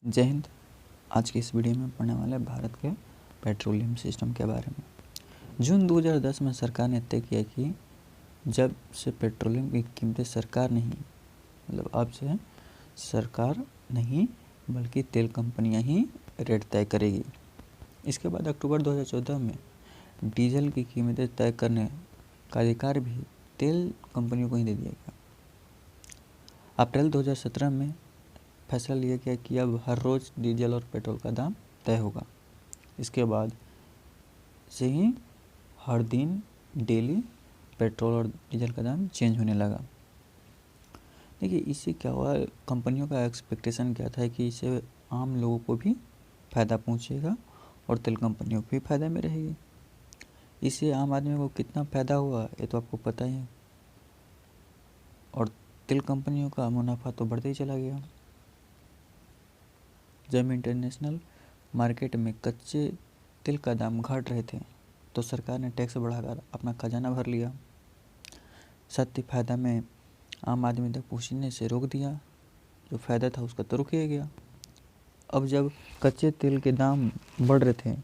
जय हिंद। आज की इस वीडियो में पढ़ने वाले भारत के पेट्रोलियम सिस्टम के बारे में। जून 2010 में सरकार ने तय किया कि जब से पेट्रोलियम की कीमतें सरकार नहीं, मतलब अब से सरकार नहीं बल्कि तेल कंपनियां ही रेट तय करेगी। इसके बाद अक्टूबर 2014 में डीजल की कीमतें तय करने का अधिकार भी तेल कंपनियों को ही दे दिया गया। अप्रैल 2017 में फैसला लिया गया कि अब हर रोज़ डीजल और पेट्रोल का दाम तय होगा। इसके बाद से ही हर दिन डेली पेट्रोल और डीजल का दाम चेंज होने लगा। देखिए, इससे क्या हुआ, कंपनियों का एक्सपेक्टेशन क्या था कि इससे आम लोगों को भी फ़ायदा पहुंचेगा और तेल कंपनियों को भी फ़ायदा में रहेगी। इससे आम आदमी को कितना फ़ायदा हुआ ये तो आपको पता ही है, और तेल कंपनियों का मुनाफा तो बढ़ते ही चला गया। जब इंटरनेशनल मार्केट में कच्चे तेल का दाम घट रहे थे तो सरकार ने टैक्स बढ़ाकर अपना खजाना भर लिया। सत्य फायदा में आम आदमी तक पहुँचने से रोक दिया। जो फ़ायदा था उसका तो रुक ही गया। अब जब कच्चे तेल के दाम बढ़ रहे थे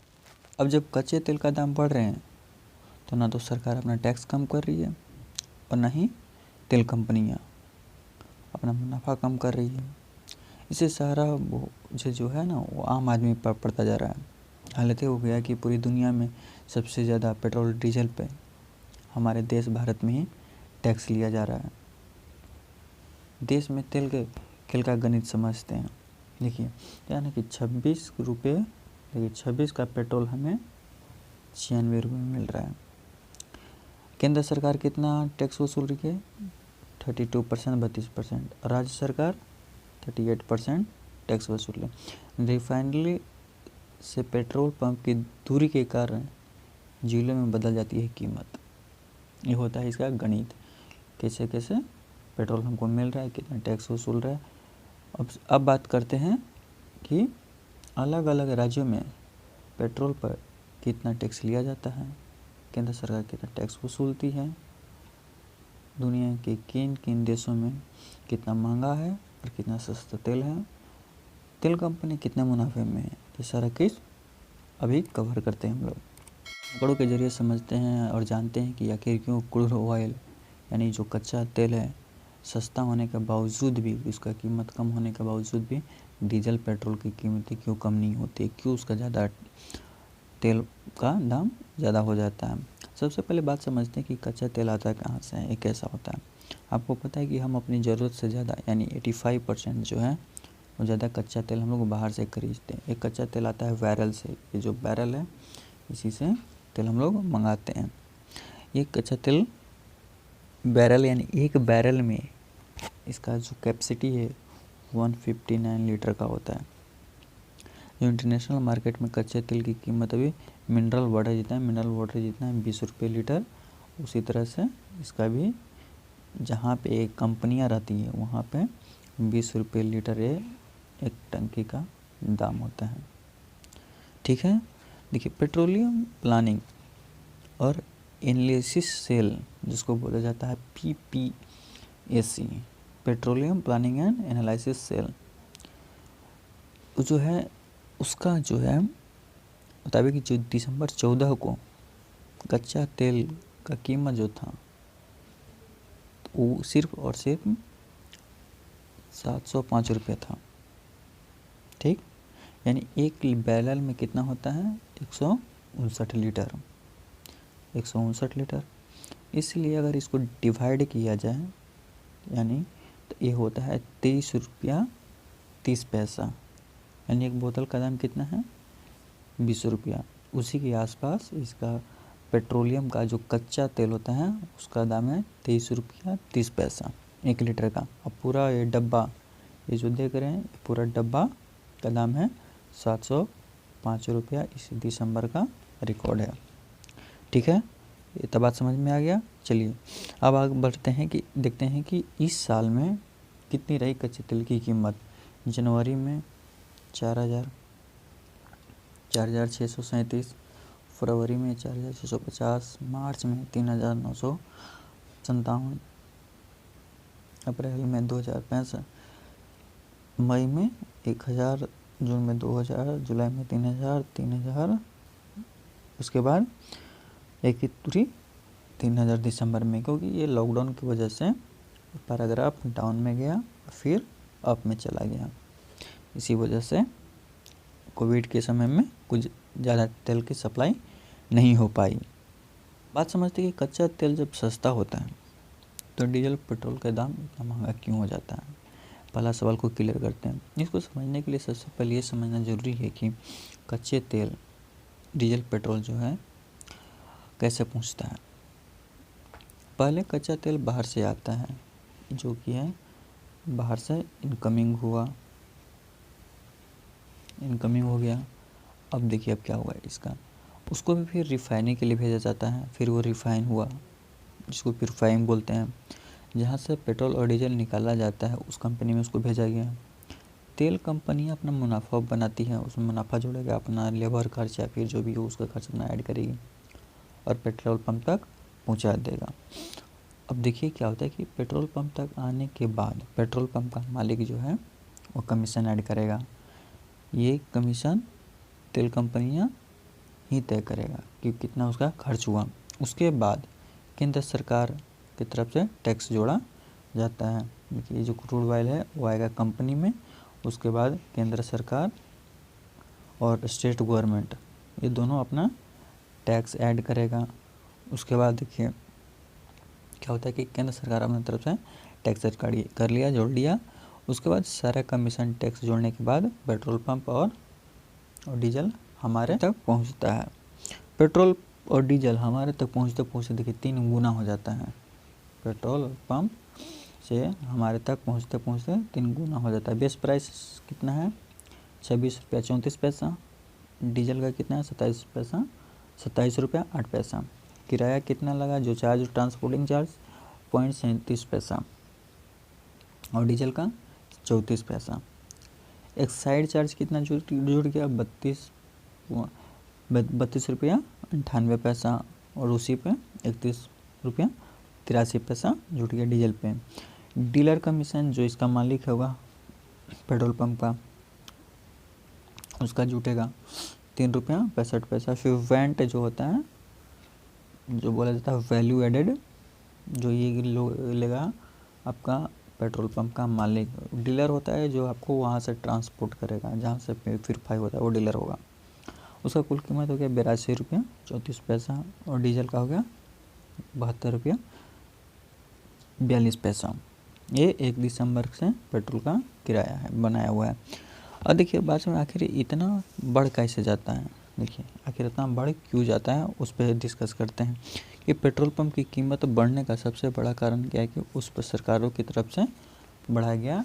अब जब कच्चे तेल का दाम बढ़ रहे हैं तो ना तो सरकार अपना टैक्स कम कर रही है और ना ही तेल कंपनियाँ अपना मुनाफा कम कर रही है। इससे सारा बोझ जो है ना वो आम आदमी पर पड़ता जा रहा है। हालत ये हो गया कि पूरी दुनिया में सबसे ज़्यादा पेट्रोल डीजल पे हमारे देश भारत में ही टैक्स लिया जा रहा है। देश में तेल का गणित समझते हैं। देखिए, यानी कि 26 रुपये, देखिए 26 का पेट्रोल हमें 96 रुपये में मिल रहा है। केंद्र सरकार कितना टैक्स वसूल रही है? 32%, 32%। राज्य सरकार 38% टैक्स वसूल है। रिफाइनरी से पेट्रोल पंप की दूरी के कारण जिलों में बदल जाती है कीमत। ये होता है इसका गणित, कैसे कैसे पेट्रोल हमको मिल रहा है, कितना टैक्स वसूल रहा है। अब बात करते हैं कि अलग अलग राज्यों में पेट्रोल पर कितना टैक्स लिया जाता है, केंद्र सरकार कितना टैक्स वसूलती है, दुनिया के किन किन देशों में कितना महंगा है और कितना सस्ता तेल है, तेल कंपनी कितने मुनाफे में है, ये सारा केस अभी कवर करते हैं हम लोग। आंकड़ों के जरिए समझते हैं और जानते हैं कि आखिर क्यों क्रूड ऑयल यानी जो कच्चा तेल है सस्ता होने के बावजूद भी, उसका कीमत कम होने के बावजूद भी डीजल पेट्रोल की कीमतें क्यों कम नहीं होती, क्यों उसका ज़्यादा तेल का दाम ज़्यादा हो जाता है। सबसे पहले बात समझते हैं कि कच्चा तेल आता कहाँ से है, ये कैसा होता है। आपको पता है कि हम अपनी ज़रूरत से ज़्यादा यानी 85% जो है वो ज़्यादा कच्चा तेल हम लोग बाहर से खरीदते हैं। एक कच्चा तेल आता है बैरल से, ये जो बैरल है इसी से तेल हम लोग मंगाते हैं। ये कच्चा तेल बैरल यानी एक बैरल में इसका जो कैपेसिटी है 159 लीटर का होता है। जो इंटरनेशनल मार्केट में कच्चे तेल की कीमत अभी मिनरल वाटर जितना है 20 रुपये लीटर, उसी तरह से इसका भी जहाँ पे एक कंपनियाँ रहती है वहाँ पे 20 रुपये लीटर एक टंकी का दाम होता है। ठीक है। देखिए, पेट्रोलियम प्लानिंग और एनालिसिस सेल, जिसको बोला जाता है PPAC, petroleum planning and analysis cell, जो है उसका जो है मुताबिक जो दिसंबर 14 को कच्चा तेल का कीमत जो था वो सिर्फ और सिर्फ 705 रुपये था। ठीक, यानी एक बैरल में कितना होता है 159 लीटर, 159 लीटर। इसलिए अगर इसको डिवाइड किया जाए यानी तो ये होता है 23 रुपया 30 पैसा, यानी एक बोतल का दाम कितना है 20 रुपया। उसी के आसपास इसका पेट्रोलियम का जो कच्चा तेल होता है उसका दाम है 23 रुपया 30 पैसा 1 लीटर का। अब पूरा ये डब्बा, ये जो देख रहे हैं पूरा डब्बा का दाम है 705 रुपया। इस दिसंबर का रिकॉर्ड है। ठीक है, ये तो बात समझ में आ गया। चलिए अब आगे बढ़ते हैं कि देखते हैं कि इस साल में कितनी रही कच्चे तेल की कीमत। जनवरी में 4,637, फरवरी में 4,650, मार्च में 3,957, अप्रैल में 2,065, मई में 1,000 जून में 2000, जुलाई में 3000, उसके बाद 31 दिसंबर में, क्योंकि ये लॉकडाउन की वजह से पैराग्राफ डाउन में गया फिर अप में चला गया। इसी वजह से कोविड के समय में कुछ ज़्यादा तेल की सप्लाई नहीं हो पाई। बात समझते कि कच्चा तेल जब सस्ता होता है तो डीजल पेट्रोल का दाम इतना महंगा क्यों हो जाता है। पहला सवाल को क्लियर करते हैं। इसको समझने के लिए सबसे पहले ये समझना ज़रूरी है कि कच्चे तेल डीजल पेट्रोल जो है कैसे पहुंचता है। पहले कच्चा तेल बाहर से आता है, जो कि है बाहर से इनकमिंग हो गया। अब देखिए अब क्या हुआ इसका, उसको भी फिर रिफाइनिंग के लिए भेजा जाता है, फिर वो रिफाइन हुआ जिसको फिर रिफाइन बोलते हैं। जहाँ से पेट्रोल और डीजल निकाला जाता है उस कंपनी में उसको भेजा गया। तेल कंपनियाँ अपना मुनाफा बनाती हैं, उसमें मुनाफा जोड़ेगा, अपना लेबर खर्च या फिर जो भी हो उसका खर्च अपना ऐड करेगी और पेट्रोल पंप तक पहुँचा देगा। अब देखिए क्या होता है कि पेट्रोल पंप तक आने के बाद पेट्रोल पंप का मालिक जो है वो कमीशन ऐड करेगा। ये कमीशन तेल कंपनियां ही तय करेगा कि कितना उसका खर्च हुआ। उसके बाद केंद्र सरकार की तरफ से टैक्स जोड़ा जाता है। देखिए जो क्रूड ऑयल है वो आएगा कंपनी में, उसके बाद केंद्र सरकार और स्टेट गवर्नमेंट ये दोनों अपना टैक्स ऐड करेगा। उसके बाद देखिए क्या होता है कि केंद्र सरकार अपनी तरफ से टैक्स कर लिया, जोड़ लिया। उसके बाद सारा कमीशन टैक्स जोड़ने के बाद पेट्रोल पंप और डीजल हमारे तक पहुंचता है। पेट्रोल और डीजल हमारे तक पहुंचते पहुंचते देखिए 3 गुना हो जाता है। पेट्रोल पंप से हमारे तक पहुंचते पहुंचते 3 गुना हो जाता है। बेस प्राइस कितना है 26 रुपया 34 पैसा। डीजल का कितना है 27 पैसा 27 रुपया 8 पैसा। किराया कितना लगा, जो चार्ज ट्रांसपोर्टिंग चार्ज 0.37 पैसा और डीजल का 34 पैसा। एक्साइड चार्ज कितना जुड़ गया 32 रुपया 98 पैसा और उसी पे 31 रुपया 83 पैसा जुट गया डीजल पे। डीलर कमीशन जो इसका मालिक होगा पेट्रोल पंप का उसका जुटेगा 3 रुपया 65 पैसा। फिर वेंट जो होता है, जो बोला जाता है वैल्यू एडेड, जो ये लेगा आपका पेट्रोल पंप का मालिक। डीलर होता है जो आपको वहाँ से ट्रांसपोर्ट करेगा, जहाँ से वेरीफाई होता है वो डीलर होगा। उसका कुल कीमत हो गया 82 रुपया 34 पैसा और डीजल का हो गया 72 रुपया 42 पैसा। ये 1 दिसंबर से पेट्रोल का किराया है बनाया हुआ है। अब देखिए बाद में आखिर इतना बढ़ कैसे जाता है। देखिए आखिर इतना बढ़ क्यों जाता है उस पर डिस्कस करते हैं कि पेट्रोल पंप की कीमत बढ़ने का सबसे बड़ा कारण क्या है कि उस पर सरकारों की तरफ से बढ़ाया गया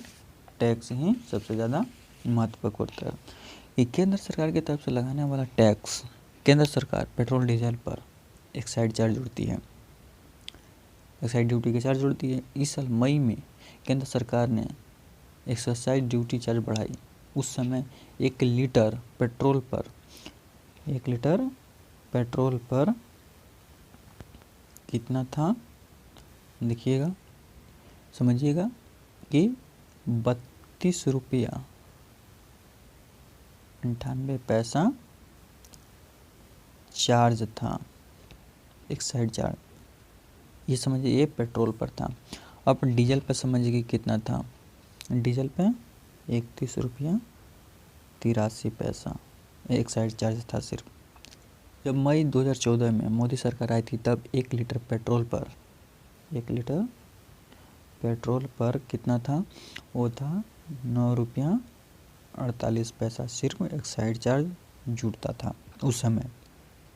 टैक्स ही सबसे ज़्यादा महत्वपूर्ण होता है। ये केंद्र सरकार की तरफ से लगाने वाला टैक्स, केंद्र सरकार पेट्रोल डीजल पर एक्साइज चार्ज जोड़ती है, एक्साइज ड्यूटी के चार्ज जोड़ती है। इस साल मई में केंद्र सरकार ने एक्साइज ड्यूटी चार्ज बढ़ाई। उस समय 1 लीटर पेट्रोल पर कितना था देखिएगा, समझिएगा कि 32 रुपया 98 पैसा चार्ज था, एक्साइज चार्ज। ये समझिए ये पेट्रोल पर था। अब डीजल पर समझिए कि कितना था। डीजल पे 31 रुपया 83 पैसा एक्साइज चार्ज था सिर्फ। जब मई 2014 में मोदी सरकार आई थी तब 1 लीटर पेट्रोल पर कितना था, वो था 9 रुपया 48 पैसा सिर्फ एक्साइज चार्ज जुड़ता था उस समय।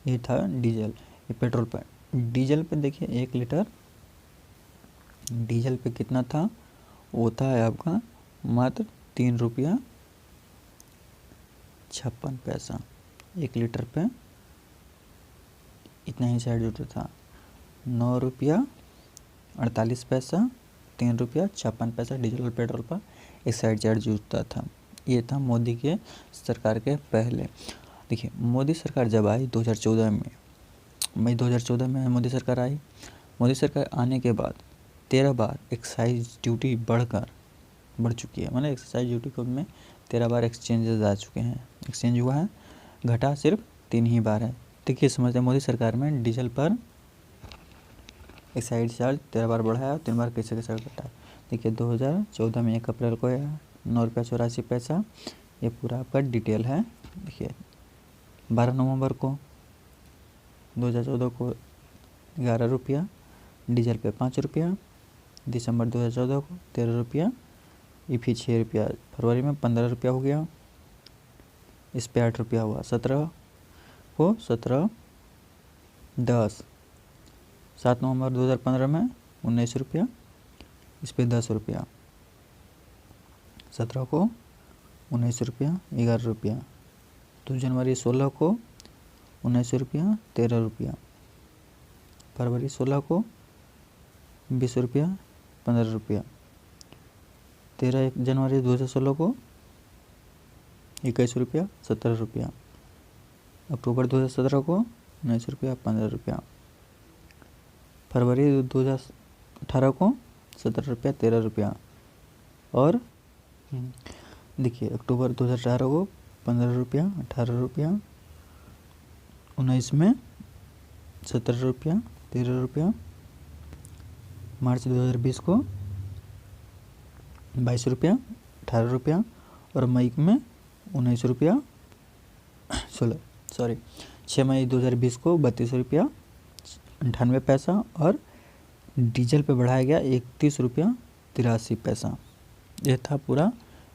ये था डीजल। ये पेट्रोल पर। डीजल पे देखिए 1 लीटर डीजल पे कितना था, वो था आपका मात्र 3 रुपया 56 पैसा। 1 लीटर पे इतना ही साइड जुटा था, 9 रुपया 48 पैसा 3 रुपया 56 पैसा डीजल और पेट्रोल पर एक साइड चार्ज जुटता था। ये था मोदी के सरकार के पहले। देखिए मोदी सरकार जब आई 2014 में, मई 2014 में मोदी सरकार आई। मोदी सरकार आने के बाद 13 बार एक्साइज ड्यूटी बढ़ चुकी है। मतलब एक्साइज ड्यूटी को में 13 बार एक्सचेंजेस आ चुके हैं, एक्सचेंज हुआ है, घटा सिर्फ 3 ही बार है। देखिए समझते हैं मोदी सरकार में डीजल पर एक्साइज चार्ज 13 बार बढ़ाया और 3 बार कैसे कैसे घटाया। देखिए 2014 में 1 अप्रैल को आया 9 रुपया 84 पैसा, ये पूरा आपका डिटेल है। देखिए 12 नवंबर को 2014 को 11 रुपया, डीजल पे 5 रुपया, दिसंबर 2014 को 13 रुपया, ये फिर 6 रुपया, फरवरी में 15 रुपया हो गया, इस पे 8 रुपया हुआ, 17 को 17/10, 7 नवंबर 2015 में 19 रुपया, इस पे 10 रुपया, 17 को 19 रुपया 11 रुपया, 2 जनवरी 16 को 19 रुपया 13 रुपया, फरवरी 16 को 20 रुपया 15 रुपया, 13 जनवरी 2016 को 21 रुपया 17 रुपया, अक्टूबर 2017 को 19 रुपया 15 रुपया, फरवरी 2018 को 17 रुपया 13 रुपया, और देखिए अक्टूबर 2018 को 15 रुपया 18 रुपया, 19 में 17 रुपया 13 रुपया, मार्च 2020 को 22 रुपया 18 रुपया, और मई में 19 रुपया 6 मई 2020 को 32 रुपया 98 पैसा, और डीजल पे बढ़ाया गया 31 रुपया 83 पैसा। यह था पूरा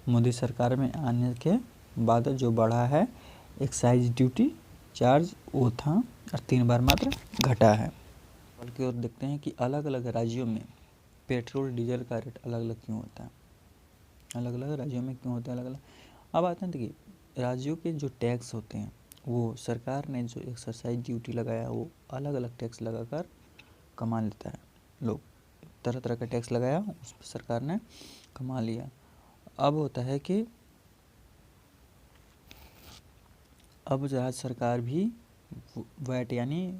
मोदी सरकार में आने के बाद जो बढ़ा है एक्साइज ड्यूटी चार्ज, वो था, और 3 बार मात्र घटा है। बल्कि और देखते हैं कि अलग अलग राज्यों में पेट्रोल डीजल का रेट अलग अलग क्यों होता है, अलग अलग राज्यों में क्यों होता है अलग अलग। अब आते हैं देखिए राज्यों के जो टैक्स होते हैं वो सरकार ने जो एक्साइज ड्यूटी लगाया वो अलग अलग टैक्स लगाकर कमा लेता है, लोग तरह तरह का टैक्स लगाया उस पर सरकार ने कमा लिया। अब होता है कि अब राज्य सरकार भी वैट यानी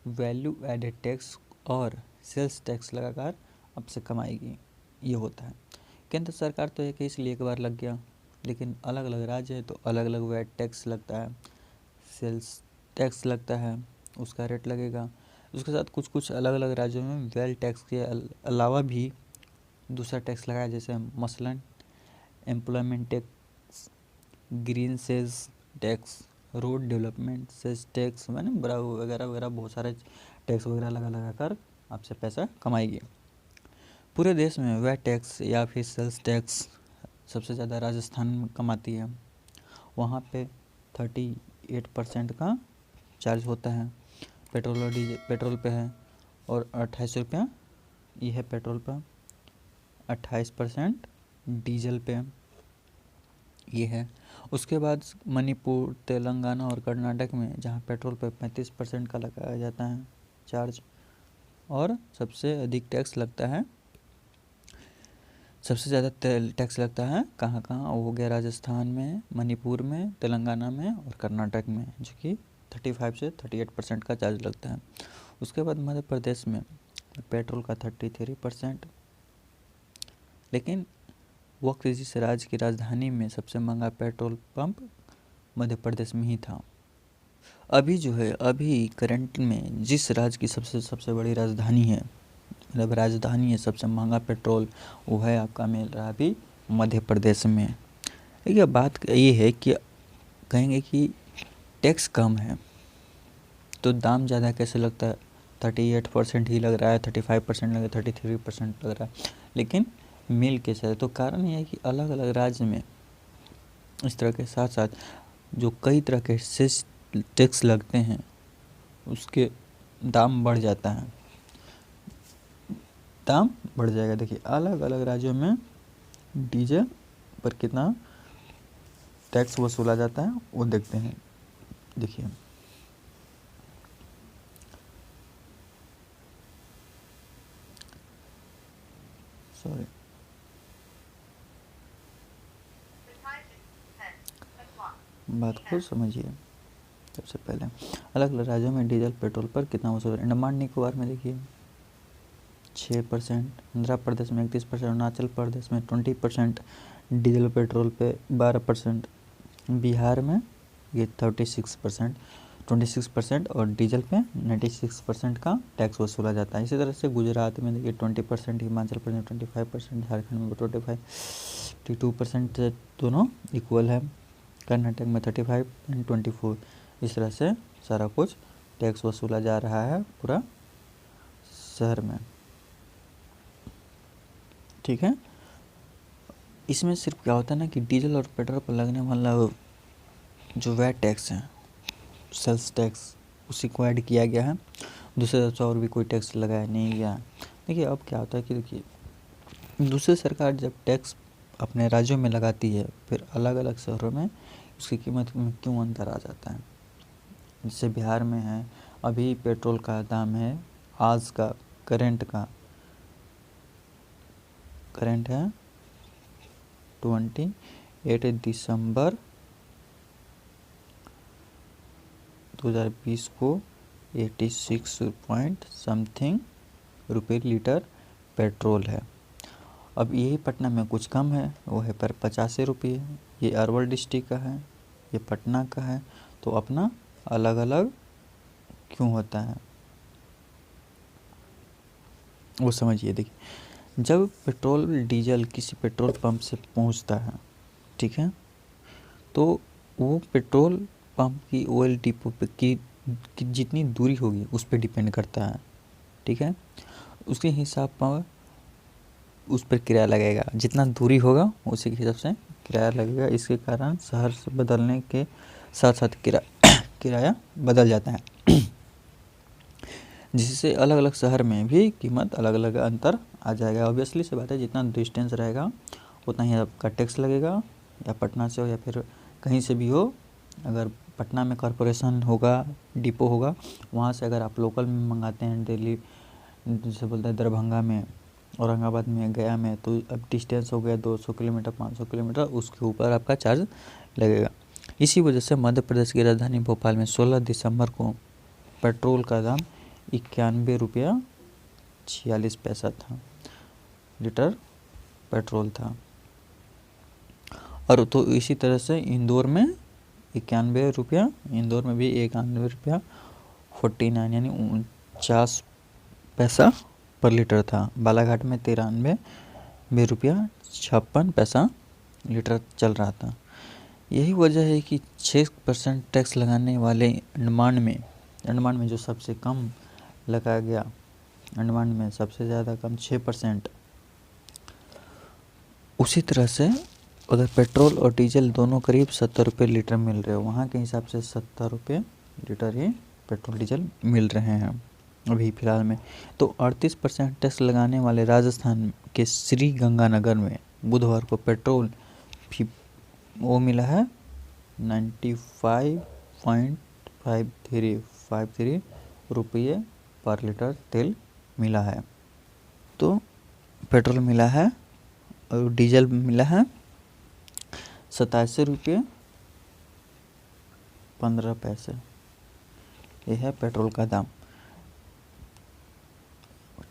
वैल्यू एडेड टैक्स और सेल्स टैक्स लगाकर अब से कमाएगी, ये होता है। केंद्र सरकार तो एक इसलिए एक बार लग गया, लेकिन अलग अलग राज्य है तो अलग अलग वैट टैक्स लगता है, सेल्स टैक्स लगता है, उसका रेट लगेगा। उसके साथ कुछ कुछ अलग अलग राज्यों में वेल टैक्स के अलावा भी दूसरा टैक्स लगाया, जैसे मसलन employment tax, green sales tax, road development sales tax, मैंने वगैरह वगैरह बहुत सारे टैक्स वगैरह लगा कर आपसे पैसा कमाएगी। पूरे देश में वह टैक्स या फिर सेल्स टैक्स सबसे ज़्यादा राजस्थान में कमाती है, वहाँ पे 38% का चार्ज होता है पेट्रोल और डीजल, पेट्रोल पे है, और 28 रुपया ये है पेट्रोल पर, 28% डीजल पे ये है। उसके बाद मणिपुर, तेलंगाना और कर्नाटक में जहाँ पेट्रोल पे 35% का लगाया जाता है चार्ज, और सबसे अधिक टैक्स लगता है, सबसे ज़्यादा टैक्स लगता है कहाँ कहाँ, वो हो गया राजस्थान में, मणिपुर में, तेलंगाना में और कर्नाटक में, जो कि 35 से 38% का चार्ज लगता है। उसके बाद मध्य प्रदेश में पेट्रोल का 33%, लेकिन वक्त जिस राज्य की राजधानी में सबसे महंगा पेट्रोल पंप मध्य प्रदेश में ही था। अभी जो है अभी करंट में जिस राज्य की सबसे बड़ी राजधानी है, मतलब राजधानी है सबसे महंगा पेट्रोल, वो है आपका मिल रहा अभी मध्य प्रदेश में। देखिए बात ये है कि कहेंगे कि टैक्स कम है तो दाम ज़्यादा कैसे लगता है, 38% ही लग रहा है, 35% लग रहा है, 33% लग रहा है, लेकिन मिल कैसे है। तो कारण ये है कि अलग अलग राज्य में इस तरह के साथ साथ जो कई तरह के सेस टैक्स लगते हैं उसके दाम बढ़ जाता है, दाम बढ़ जाएगा। देखिए अलग अलग राज्यों में डीजल पर कितना टैक्स वसूला जाता है वो देखते हैं। देखिए सॉरी बात को समझिए। सबसे पहले अलग अलग राज्यों में डीजल पेट्रोल पर कितना वसूल, अंडमान निकोबार में देखिए 6%, आंध्र प्रदेश में 31%, अरुणाचल प्रदेश में 20%, डीजल पेट्रोल पे 12%, बिहार में ये 26% और डीजल पे 96% का टैक्स वसूला जाता है। इसी तरह से गुजरात में देखिए 20%, हिमाचल प्रदेश 25%, झारखंड में 22% दोनों इक्वल है, कर्नाटक में 35 एंड 24। इस तरह से सारा कुछ टैक्स वसूला जा रहा है पूरा शहर में, ठीक है। इसमें सिर्फ क्या होता है ना कि डीजल और पेट्रोल पर लगने वाला जो वैट टैक्स है, सेल्स टैक्स, उसी को ऐड किया गया है। दूसरे तरफ से और भी कोई टैक्स लगाया नहीं गया। देखिए अब क्या होता है कि देखिए दूसरी सरकार जब टैक्स अपने राज्यों में लगाती है, फिर अलग अलग शहरों में उसकी कीमत में क्यों अंतर आ जाता है। जैसे बिहार में है, अभी पेट्रोल का दाम है, आज का करंट है 28 दिसंबर 2020 को 86 पॉइंट समथिंग रुपये लीटर पेट्रोल है। अब यही पटना में कुछ कम है, वो है पर 85 रुपये। ये अरवल डिस्ट्रिक्ट का है, ये पटना का है, तो अपना अलग अलग क्यों होता है वो समझिए। देखिए जब पेट्रोल डीजल किसी पेट्रोल पंप से पहुंचता है, ठीक है, तो वो पेट्रोल पंप की ऑयल डिपो पे की जितनी दूरी होगी उस पर डिपेंड करता है, ठीक है। उसके हिसाब पर उस पर किराया लगेगा, जितना दूरी होगा उसी के हिसाब से किराया लगेगा। इसके कारण शहर से बदलने के साथ साथ किराया बदल जाता है, जिससे अलग अलग शहर में भी कीमत अलग अलग अंतर आ जाएगा। ऑब्वियसली से बात है, जितना डिस्टेंस रहेगा उतना ही आपका टैक्स लगेगा, या पटना से हो या फिर कहीं से भी हो। अगर पटना में कॉरपोरेशन होगा, डिपो होगा, वहाँ से अगर आप लोकल में मंगाते हैं दिल्ली, जैसे बोलते हैं दरभंगा में, औरंगाबाद में, गया में, तो अब डिस्टेंस हो गया 200 किलोमीटर 500 किलोमीटर, उसके ऊपर आपका चार्ज लगेगा। इसी वजह से मध्य प्रदेश की राजधानी भोपाल में 16 दिसंबर को पेट्रोल का दाम 91 रुपया 46 पैसा था, लीटर पेट्रोल था। और तो इसी तरह से इंदौर में 91 रुपया, इंदौर में भी 91 रुपया 49 यानी 49 पैसा पर लीटर था। बालाघाट में 93 रुपया 56 पैसा लीटर चल रहा था। यही वजह है कि 6% टैक्स लगाने वाले अंडमान में जो सबसे कम लगाया गया, अंडमान में सबसे ज़्यादा कम 6%। उसी तरह से उधर पेट्रोल और डीजल दोनों करीब 70 रुपये लीटर मिल रहे हो, वहाँ के हिसाब से 70 रुपये लीटर ही पेट्रोल डीजल मिल रहे हैं अभी फ़िलहाल में। तो 38% टैक्स लगाने वाले राजस्थान के श्री गंगानगर में बुधवार को पेट्रोल वो मिला है 95.53 रुपये पर लीटर तेल मिला है। तो पेट्रोल मिला है और डीजल मिला है 87 रुपये 15 पैसे। यह है पेट्रोल का दाम।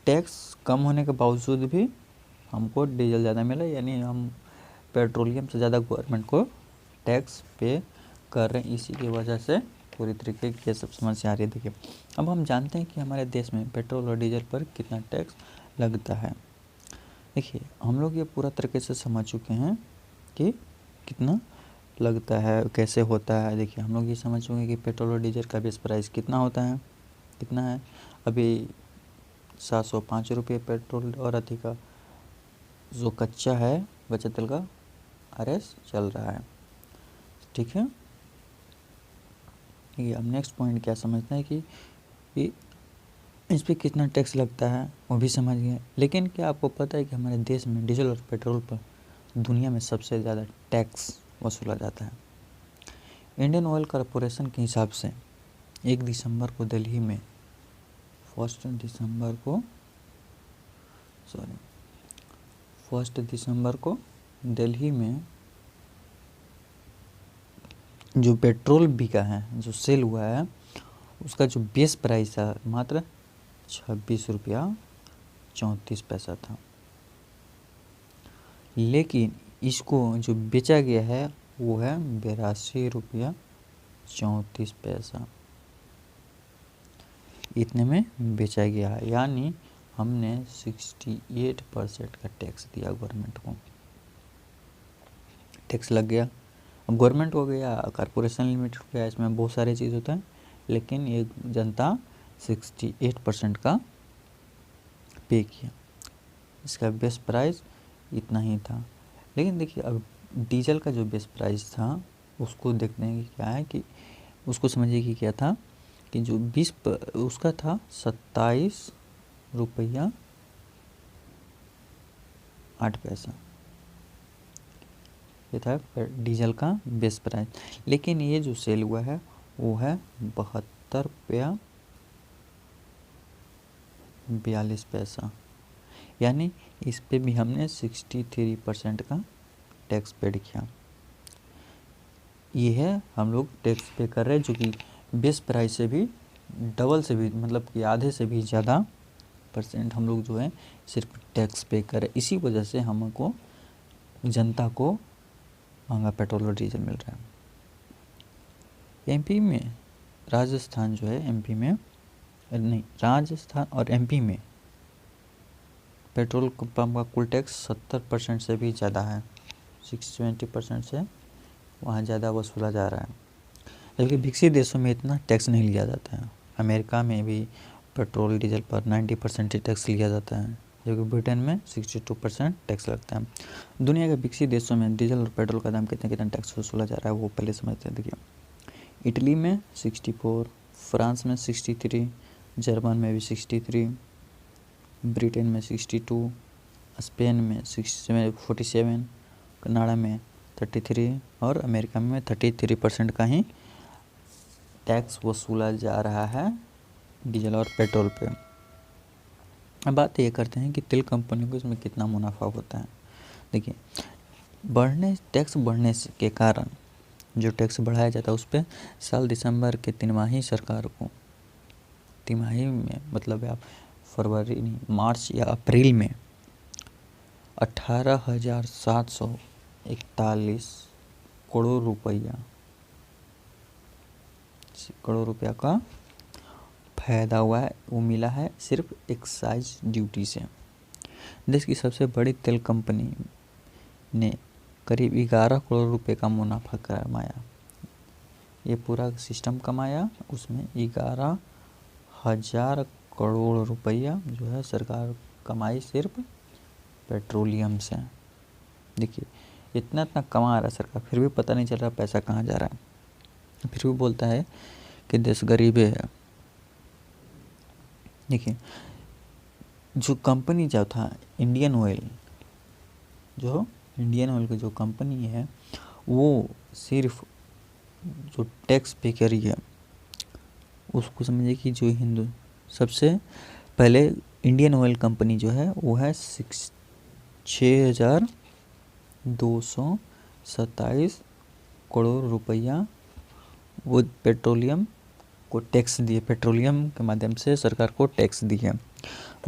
टैक्स कम होने के बावजूद भी हमको डीजल ज़्यादा मिला, यानी हम पेट्रोलियम से ज़्यादा गवर्नमेंट को टैक्स पे कर रहे हैं। इसी की वजह से पूरी तरीके की सब समस्या आ रही है। देखिए अब हम जानते हैं कि हमारे देश में पेट्रोल और डीजल पर कितना टैक्स लगता है। देखिए हम लोग ये पूरा तरीके से समझ चुके हैं कि कितना लगता है, कैसे होता है। देखिए हम लोग ये समझ चुके हैं कि पेट्रोल और डीजल का बेस प्राइस कितना होता है, कितना है अभी 705 रुपये पेट्रोल और अधिका जो कच्चा है कच्चे तेल का RS चल रहा है, ठीक है। ये अब नेक्स्ट पॉइंट क्या समझते हैं कि इस पर कितना टैक्स लगता है वो भी समझ गए। लेकिन क्या आपको पता है कि हमारे देश में डीजल और पेट्रोल पर दुनिया में सबसे ज़्यादा टैक्स वसूला जाता है। इंडियन ऑयल कॉरपोरेशन के हिसाब से 1 दिसंबर को दिल्ली में 1 दिसंबर को दिल्ली में जो पेट्रोल बिका है, जो सेल हुआ है, उसका जो बेस प्राइस है मात्र 26 रुपया 34 पैसा था। लेकिन इसको जो बेचा गया है वो है 82 रुपया 34 पैसा, इतने में बेचा गया है। यानी हमने 68% का टैक्स दिया गवर्नमेंट को, टैक्स लग गया। अब गवर्नमेंट हो गया, कॉरपोरेशन लिमिटेड हो गया, इसमें बहुत सारे चीज़ होते हैं, लेकिन ये जनता 68% का पे किया। इसका बेस प्राइस इतना ही था। लेकिन देखिए अब डीजल का जो बेस प्राइस था उसको देखने की क्या है कि उसको समझिए कि क्या था कि जो उसका था 27 रुपया 8 पैसा, ये था डीजल का बेस प्राइस। लेकिन ये जो सेल हुआ है वो है 72 रुपया 42 पैसा, यानी इस पे भी हमने 63% का टैक्स पेड किया। ये है हम लोग टैक्स पे कर रहे हैं, जो कि बेस प्राइस से भी डबल से भी, मतलब कि आधे से भी ज़्यादा % हम लोग जो है सिर्फ टैक्स पे कर रहे हैं। इसी वजह से हमको जनता को महंगा पेट्रोल और डीजल मिल रहा है। एमपी में, राजस्थान जो है एमपी में नहीं, राजस्थान और एमपी में पेट्रोल पंप का कुल टैक्स 70% से भी ज़्यादा है, 70% से वहाँ ज़्यादा वसूला जा रहा है। जबकि विकसित देशों में इतना टैक्स नहीं लिया जाता है। अमेरिका में भी पेट्रोल डीजल पर 90% टैक्स लिया जाता है, जबकि ब्रिटेन में 62% टैक्स लगता है। दुनिया के विकसित देशों में डीजल और पेट्रोल का दाम कितना कितना टैक्स वसूला जा रहा है वो पहले समझते हैं। देखिए इटली में 64, फ्रांस में 63, जर्मन में भी 63, ब्रिटेन में 62, स्पेन में 47, कनाडा में 33 और अमेरिका में 33% का ही टैक्स वसूला जा रहा है डीजल और पेट्रोल पे। अब बात ये करते हैं कि तेल कंपनियों को इसमें कितना मुनाफा होता है। देखिए टैक्स बढ़ने के कारण जो टैक्स बढ़ाया जाता है उस पर साल दिसंबर के तिमाही सरकार को, तिमाही में मतलब आप फरवरी नहीं, मार्च या अप्रैल में 18,741 करोड़ रुपया का फायदा हुआ है, वो मिला है सिर्फ एक्साइज ड्यूटी से। देश की सबसे बड़ी तेल कंपनी ने करीब 11 करोड़ रुपए का मुनाफा कमाया। ये पूरा सिस्टम कमाया, उसमें 11,000 करोड़ रुपया जो है सरकार कमाई सिर्फ पेट्रोलियम से। देखिए इतना कमा रहा है सरकार, फिर भी पता नहीं चल रहा पैसा कहाँ जा रहा है, फिर भी बोलता है कि देश गरीब है। देखिए जो कंपनी जो था इंडियन ऑयल की जो कंपनी है वो सिर्फ जो टैक्स पे करी है उसको समझिए कि जो सबसे पहले इंडियन ऑयल कंपनी जो है वो है 6,227 करोड़ रुपया वो पेट्रोलियम को टैक्स दिए, पेट्रोलियम के माध्यम से सरकार को टैक्स दिए।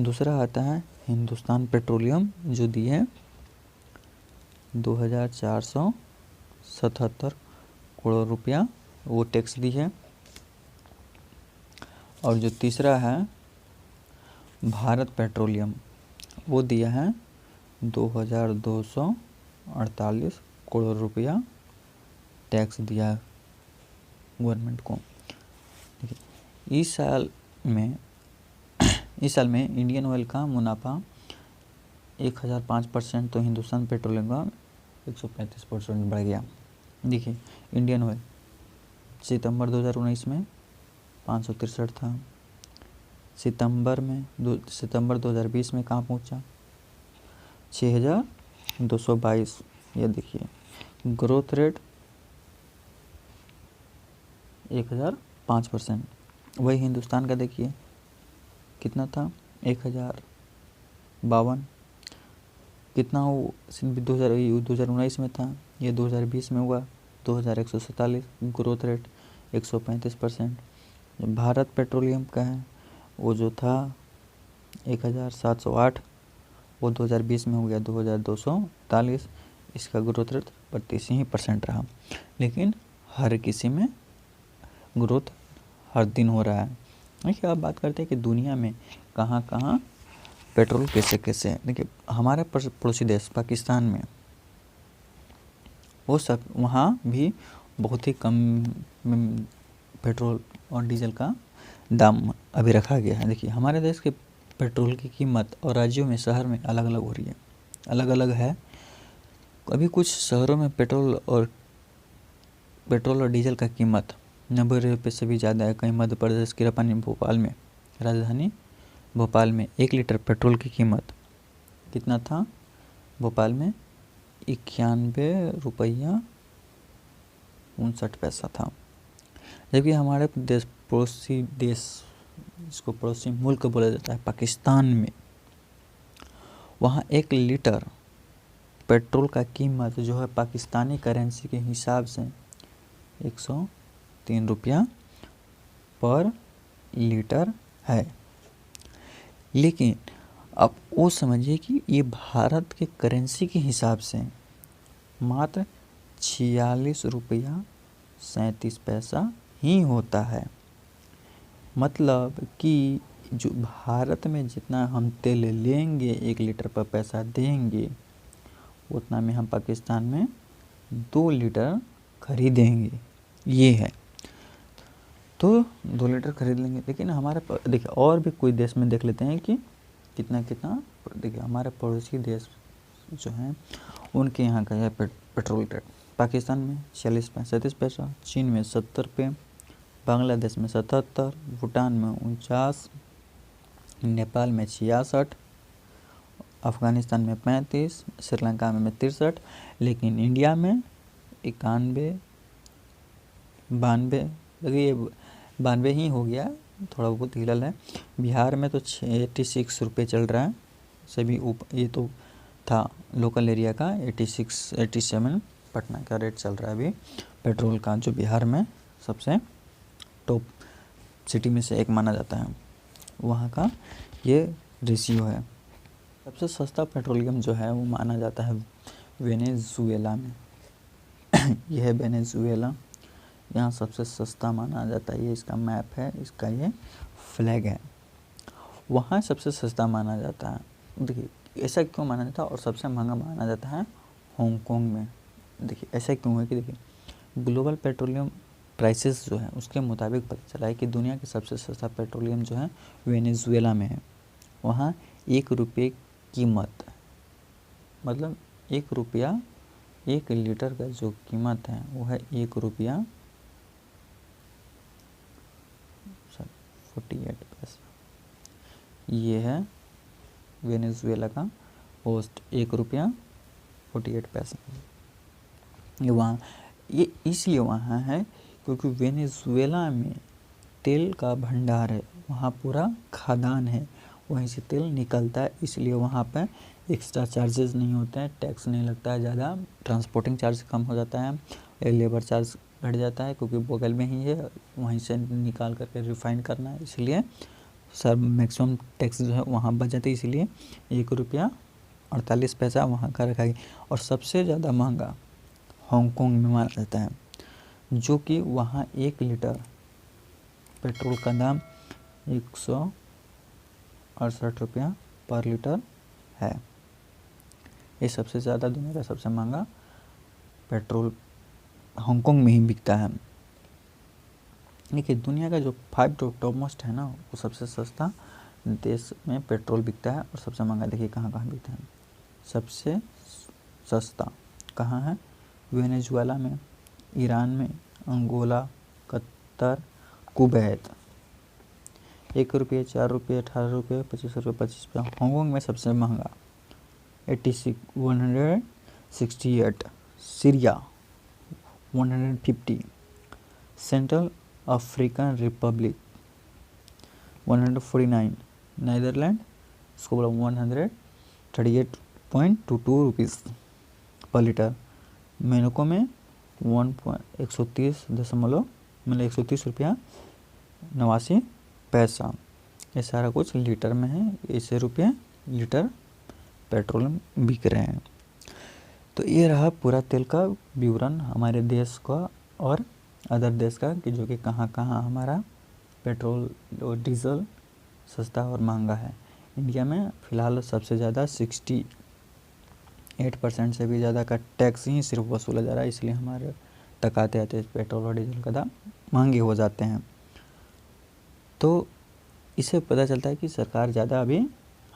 दूसरा आता है हिंदुस्तान पेट्रोलियम जो दिए 2,477 करोड़ रुपया वो टैक्स दी है। और जो तीसरा है भारत पेट्रोलियम वो दिया है 2,248 करोड़ रुपया टैक्स दिया गवर्नमेंट को। देखिए इस साल में इंडियन ऑयल का मुनाफा 1005%, तो हिंदुस्तान पेट्रोलियम का 135% बढ़ गया। देखिए इंडियन ऑयल सितंबर 2019 में 563 था, सितंबर 2020 में कहाँ पहुँचा 6,222। ये देखिए ग्रोथ रेट 1005%। वही हिंदुस्तान का देखिए कितना था 1,052, कितना वो 2019 में था, ये 2020 में हुआ 2,147, ग्रोथ रेट 135%। भारत पेट्रोलियम का है वो जो था 1,708 वो 2020 में हो गया 2,243, इसका ग्रोथ रेट 32% रहा। लेकिन हर किसी में ग्रोथ हर दिन हो रहा है। देखिए अब बात करते हैं कि दुनिया में कहाँ कहाँ पेट्रोल कैसे कैसे है। देखिए हमारे पड़ोसी देश पाकिस्तान में वो सब वहाँ भी बहुत ही कम पेट्रोल और डीजल का दाम अभी रखा गया है। देखिए हमारे देश के पेट्रोल की कीमत और राज्यों में शहर में अलग अलग हो रही है, अलग अलग है। अभी कुछ शहरों में पेट्रोल और डीजल का कीमत 90 रुपये से भी ज़्यादा है। कहीं मध्य प्रदेश की राजधानी भोपाल में 1 लीटर पेट्रोल की कीमत कितना था? भोपाल में 91 रुपया 59 पैसा था। जबकि हमारे पड़ोसी देश, इसको पड़ोसी मुल्क बोला जाता है, पाकिस्तान में, वहाँ 1 लीटर पेट्रोल का कीमत जो है पाकिस्तानी करेंसी के हिसाब से 103 रुपया पर लीटर है। लेकिन अब वो समझिए कि ये भारत के करेंसी के हिसाब से मात्र 46 रुपया 37 पैसा ही होता है। मतलब कि जो भारत में जितना हम तेल लेंगे 1 लीटर पर पैसा देंगे, उतना में हम पाकिस्तान में 2 लीटर खरीदेंगे। ये है, तो 2 लीटर खरीद लेंगे। लेकिन हमारे देखिए और भी कोई देश में देख लेते हैं कि कितना देखिए हमारे पड़ोसी देश जो हैं उनके यहाँ का है पेट्रोल रेट। पाकिस्तान में 46-37 पैसा, चीन में 70 रुपये, बांग्लादेश में 77, भूटान में 49, नेपाल में 66, अफ़गानिस्तान में 35, श्रीलंका में 63। लेकिन इंडिया में 91, 92, देखिए 92 ही हो गया, थोड़ा बहुत हिलल है। बिहार में तो 86 रुपये चल रहा है सभी ये तो था लोकल एरिया का। 86, 87 पटना का रेट चल रहा है अभी पेट्रोल का, जो बिहार में सबसे टॉप सिटी में से एक माना जाता है। वहाँ का ये रेशियो है। सबसे सस्ता पेट्रोलियम जो है वो माना जाता है वेनेजुएला में। यह है वेनेजुएला, यहाँ सबसे सस्ता माना जाता है। ये इसका मैप है, इसका ये फ्लैग है। वहाँ सबसे सस्ता माना जाता है। देखिए ऐसा क्यों माना जाता है और सबसे महंगा माना जाता है हांगकांग में। देखिए ऐसा क्यों है कि देखिए ग्लोबल पेट्रोलियम प्राइसेस जो है उसके मुताबिक पता चला है कि दुनिया के सबसे सस्ता पेट्रोलियम जो है वेनेजुएला में है। वहाँ 1 रुपये कीमत, मतलब 1 रुपया 1 लीटर का जो कीमत है वो है 1 रुपया 48 पैसा। ये है वेनेजुएला का पोस्ट, 1 रुपया 48 पैसा। ये वहाँ ये इसलिए वहाँ है क्योंकि वेनेजुएला में तेल का भंडार है, वहाँ पूरा खदान है, वहीं से तेल निकलता है। इसलिए वहाँ पर एक्स्ट्रा चार्जेस नहीं होते हैं, टैक्स नहीं लगता है ज़्यादा, ट्रांसपोर्टिंग चार्ज कम हो जाता है, लेबर चार्ज घट जाता है क्योंकि बगल में ही है, वहीं से निकाल करके रिफाइन करना है। इसलिए सर मैक्सिमम टैक्स जो है वहाँ बच जाती है। इसलिए 1 रुपया 48 पैसा वहाँ का रखा गया। और सबसे ज़्यादा महंगा हांगकांग में माना जाता है, जो कि वहाँ 1 लीटर पेट्रोल का दाम 168 रुपया पर लीटर है। ये सबसे ज़्यादा दुनिया का सबसे महंगा पेट्रोल हांगकांग में ही बिकता है। देखिए दुनिया का जो 5 टॉप मोस्ट है ना, वो सबसे सस्ता देश में पेट्रोल बिकता है और सबसे महंगा देखिए कहाँ कहाँ बिकता है। सबसे सस्ता कहाँ है? वेनेजुएला में, ईरान में, अंगोला, कतर, कुवैत। 1 रुपये, 4 रुपये, 18 रुपये, 25 रुपये, 25 रुपये। हांगकांग में सबसे महंगा 168, Syria 150, Central African Republic 149, Netherland इसको बोला 138.22 रुपीज़ पर लीटर। मोनाको में 130 रुपया 89 पैसा। ये सारा कुछ लीटर में है, ऐसे रुपये लीटर पेट्रोल बिक रहे हैं। तो ये रहा पूरा तेल का विवरण हमारे देश का और अदर देश का, कि जो कि कहाँ कहाँ हमारा पेट्रोल और डीजल सस्ता और महंगा है। इंडिया में फ़िलहाल सबसे ज़्यादा 68% से भी ज़्यादा का टैक्स ही सिर्फ वसूला जा रहा है, इसलिए हमारे तक आते आते पेट्रोल और डीजल का दाम महंगे हो जाते हैं। तो इससे पता चलता है कि सरकार ज़्यादा अभी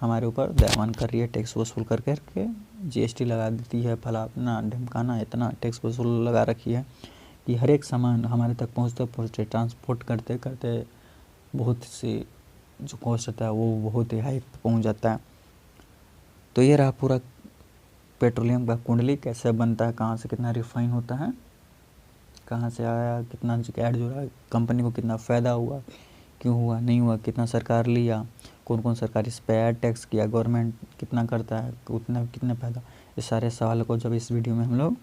हमारे ऊपर दयावान कर रही है, टैक्स वसूल कर के जीएसटी लगा देती है, फलाना ढमकाना इतना टैक्स वसूल लगा रखी है कि हर एक सामान हमारे तक पहुँचते पहुँचते ट्रांसपोर्ट करते करते बहुत सी जो कॉस्ट होता है वो बहुत ही हाई पहुँच जाता है। तो ये रहा पूरा पेट्रोलियम का कुंडली, कैसे बनता है, कहाँ से कितना रिफाइन होता है, कहाँ से आया, कितना ऐड जुड़ा, कंपनी को कितना फ़ायदा हुआ, क्यों हुआ, नहीं हुआ, कितना सरकार लिया, कौन कौन सरकार इस पे ऐड टैक्स किया, गवर्नमेंट कितना करता है, उतना कितना फ़ायदा। इस सारे सवालों को जब इस वीडियो में हम लोग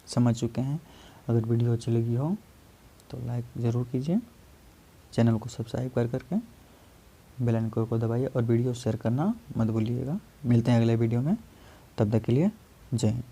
समझ चुके हैं। अगर वीडियो अच्छी लगी हो तो लाइक ज़रूर कीजिए, चैनल को सब्सक्राइब कर करके बेल आइकन को दबाइए और वीडियो शेयर करना मत भूलिएगा। मिलते हैं अगले वीडियो में, तब तक के लिए जय हिंद।